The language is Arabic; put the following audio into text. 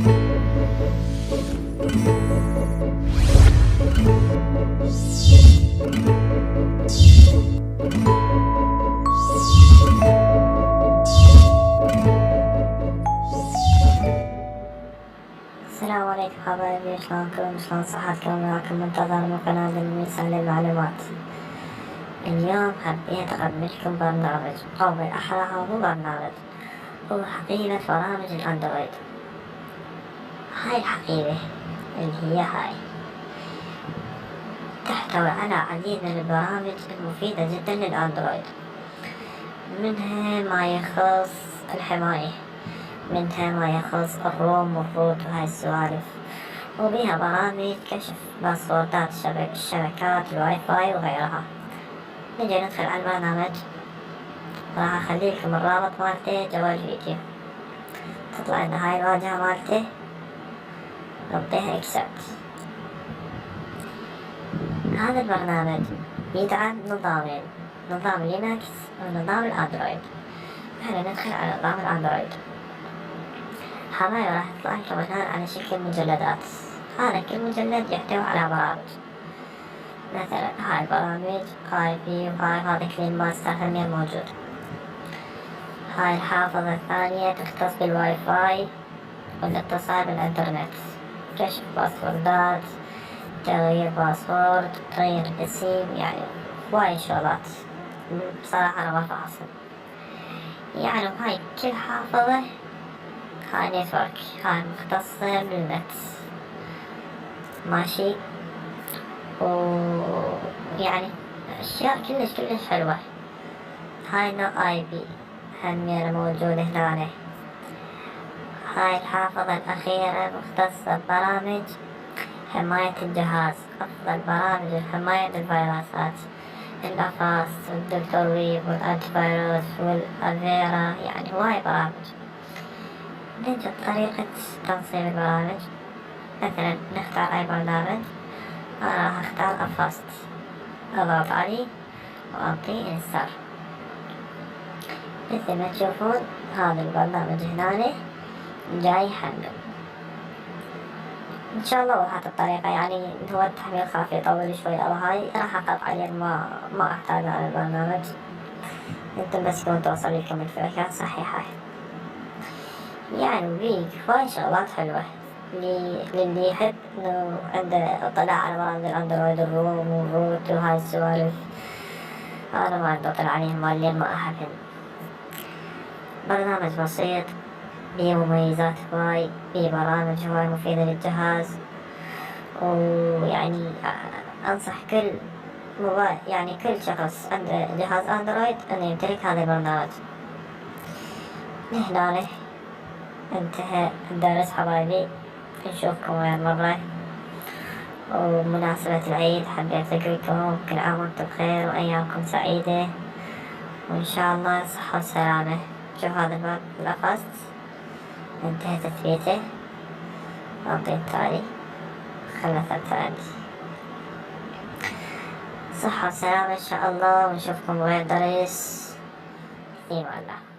السلام عليكم حبايبي، شلونكم؟ شلون صحتكم؟ معكم منتظر من قناة الميسا للمعلومات. اليوم حبيت أقدم لكم برنامج، أو بالأحرى هو برنامج، هو حقيبة برامج الأندرويد. هاي الحقيبة اللي هي تحتوي على العديد من البرامج المفيدة جدا للأندرويد، منها ما يخص الحماية، منها ما يخص الروم والروت وهاي السوالف، وبيها برامج كشف باسوردات الشبكات الواي فاي وغيرها. نجي ندخل على البرنامج، راح اخليلكم الرابط مالته جوا الفيديو. تطلع لنا هاي الواجهة مالته، نعطيها اكسبت. هذا البرنامج يدعم نظامين، نظام لينكس ونظام الاندرويد. احنا ندخل على نظام الاندرويد. هاي راح تطلع لكم الآن على شكل مجلدات. هذا كل مجلد يحتوي على برامج، مثلا هاي البرامج هاي في وهاي هذا كلين ماستر همين موجود. هاي الحافظة الثانية تختص بالواي فاي والاتصال بالانترنت، كشف باسوردات، تغيير باسورد، تغيير اسم، يعني هواي شغلات بصراحة أنا ما فاحصل. يعني هاي كل حافظة هاي نتورك، هاي مختصة بالنت، ماشي، ويعني أشياء كلش حلوة. هاي نوع اي بي همينة موجودة هنا. هاي الحافظة الأخيرة مختصة ببرامج حماية الجهاز، أفضل برامج الحماية للفيروسات، الأفاس والدكتور ويب والأنتي فيروس والأفيرا، يعني هواي برامج. نجد طريقة تنصيب البرامج، مثلا نختار أي برنامج. أنا راح أختار أفاست، أضغط عليه وأعطيه إنستال. مثل ما تشوفون هذا البرنامج هنا جاي يحمل. إن شاء الله بهذه الطريقة، يعني هو التحميل خاف يطول شوي أو هاي، راح أقطع عليه ما أحتاج على البرنامج. انتم بس كون توصل لكم الفكرة صحيحة. يعني فيه هواي شغلات حلوة للي يحب انه عنده اطلاع على برامج الاندرويد، الروم والروت وهاي السوالف. انا ما عندي اطلاع عليهم، مالين ما احبهم. برنامج بسيط، بيه مميزات هواي، بيه برامج هواي مفيدة للجهاز. ويعني انصح كل يعني كل شخص عنده جهاز اندرويد انه يمتلك هذا البرنامج. هنا انتهى الدرس حبايبي، نشوفكم وين مرة. وبمناسبة العيد حبيت أقولكم كل عام وانتم بخير وأيامكم سعيدة، وإن شاء الله صحة وسلامة. شوف هذا الباب الأخص انتهى تثبيته، أعطيه التالي، خلص التالي. صحة وسلامة إن شاء الله، ونشوفكم بغير درس. في الله.